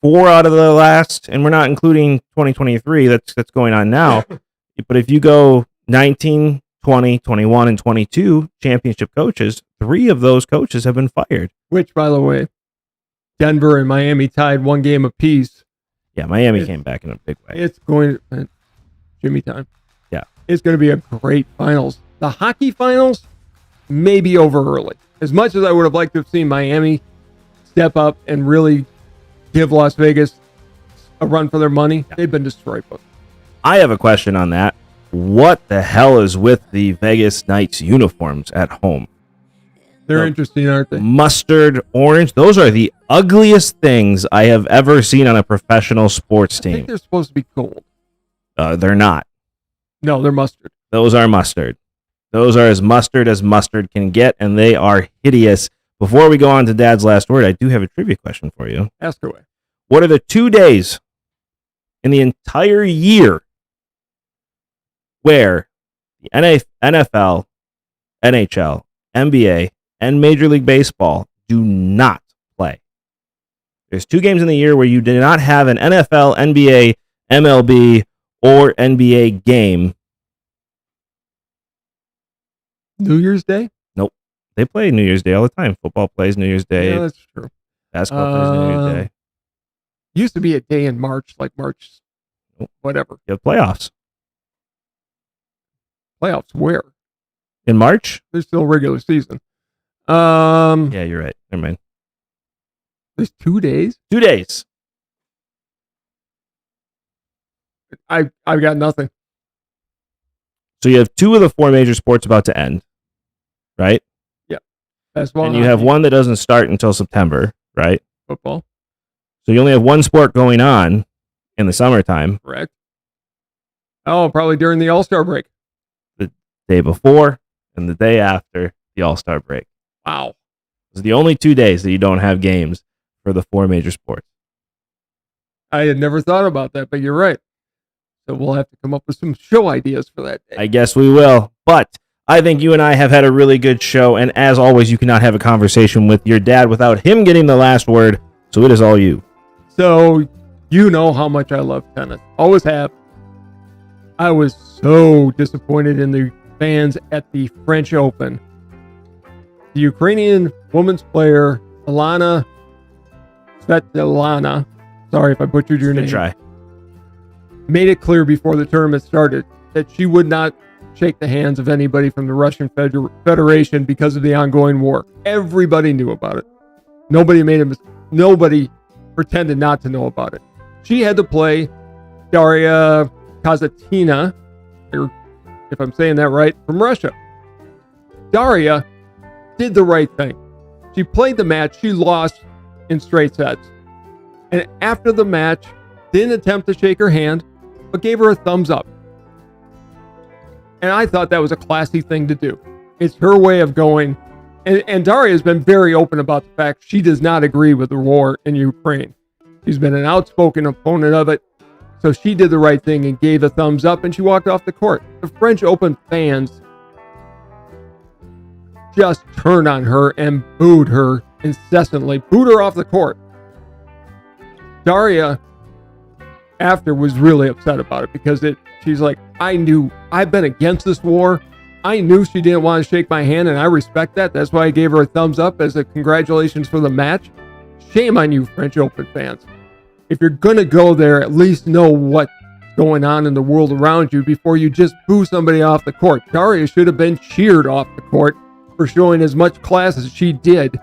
4 out of the last, and we're not including 2023 that's going on now. But if you go 19, 20, 21, and 22 championship coaches, 3 of those coaches have been fired. Which, by the way, Denver and Miami tied 1 game apiece. Yeah, Miami came back in a big way. It's going to Jimmy time. Yeah. It's going to be a great finals. The hockey finals may be over early. As much as I would have liked to have seen Miami step up and really give Las Vegas a run for their money, they've been destroyed. I have a question on that. What the hell is with the Vegas Knights uniforms at home? They're interesting, aren't they? Mustard orange. Those are the ugliest things I have ever seen on a professional sports team. I think they're supposed to be gold. They're not. No, they're mustard. Those are mustard. Those are as mustard can get, and they are hideous. Before we go on to Dad's last word, I do have a trivia question for you. Ask away. What are the 2 days in the entire year where the NFL, NHL, NBA, and Major League Baseball do not play? There's 2 games in the year where you do not have an NFL, NBA, MLB, or NBA game. New Year's Day? Nope. They play New Year's Day all the time. Football plays New Year's Day. Yeah, that's true. Basketball plays New Year's Day. Used to be a day in March, like March, whatever. You have playoffs. Playoffs where? In March? There's still regular season. Yeah, you're right. Never mind. There's 2 days? 2 days. I've got nothing. So you have 2 of the 4 major sports about to end, right? Yeah. Basketball and you have one that doesn't start until September, right? Football. So you only have 1 sport going on in the summertime. Correct. Oh, probably during the All-Star break. The day before and the day after the All-Star break. Wow. It's the only 2 days that you don't have games for the 4 major sports. I had never thought about that, but you're right. So we'll have to come up with some show ideas for that day. I guess we will. But I think you and I have had a really good show. And as always, you cannot have a conversation with your dad without him getting the last word. So it is all you. So you know how much I love tennis. Always have. I was so disappointed in the fans at the French Open. The Ukrainian women's player, Alana Svetlana, sorry if I butchered your name. Good try. Made it clear before the tournament started that she would not shake the hands of anybody from the Russian Federation because of the ongoing war. Everybody knew about it. Nobody pretended not to know about it. She had to play Daria Kasatkina, or if I'm saying that right, from Russia. Daria did the right thing. She played the match. She lost in straight sets. And after the match, didn't attempt to shake her hand, but gave her a thumbs up. And I thought that was a classy thing to do. It's her way of going. And Daria has been very open about the fact she does not agree with the war in Ukraine. She's been an outspoken opponent of it. So she did the right thing and gave a thumbs up, and she walked off the court. The French Open fans just turned on her and booed her incessantly, booed her off the court. Daria, after, was really upset about it because she's like, I've been against this war. I knew she didn't want to shake my hand, and I respect that. That's why I gave her a thumbs up as a congratulations for the match. Shame on you, French Open fans. If you're going to go there, at least know what's going on in the world around you before you just boo somebody off the court. Daria should have been cheered off the court for showing as much class as she did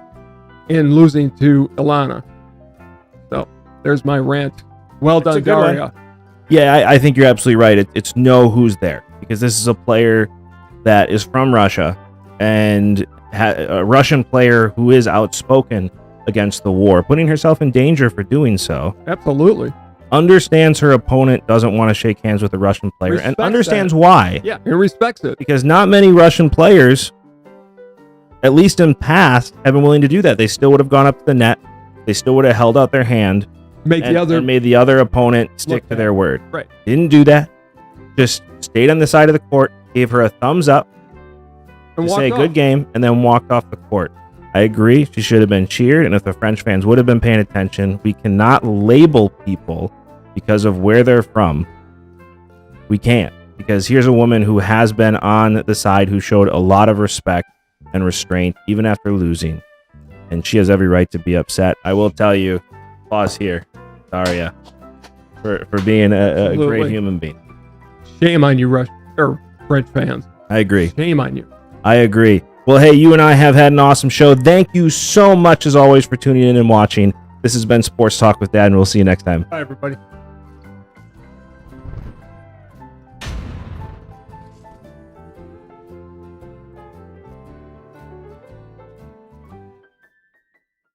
in losing to Ilana. So there's my rant. Well done, Daria. Yeah, I think you're absolutely right. It's know who's there, because this is a player that is from Russia and a Russian player who is outspoken against the war, putting herself in danger for doing so. Absolutely. Understands her opponent doesn't want to shake hands with a Russian player, and understands that. why. Yeah, and respects it. Because not many Russian players at least in past, have been willing to do that. They still would have gone up to the net. They still would have held out their hand and made the other opponent stick to their word. Right. Didn't do that. Just stayed on the side of the court, gave her a thumbs up, to say good game, and then walked off the court. I agree. She should have been cheered, and if the French fans would have been paying attention, we cannot label people because of where they're from. We can't, because here's a woman who has been on the side, who showed a lot of respect and restraint even after losing, and she has every right to be upset. I will tell you, pause here, Daria, for being a great human being. Shame on you, French fans. I agree. Shame on you. I agree. Well, hey, you and I have had an awesome show. Thank you so much, as always, for tuning in and watching. This has been Sports Talk with Dad, and we'll see you next time. Bye, everybody.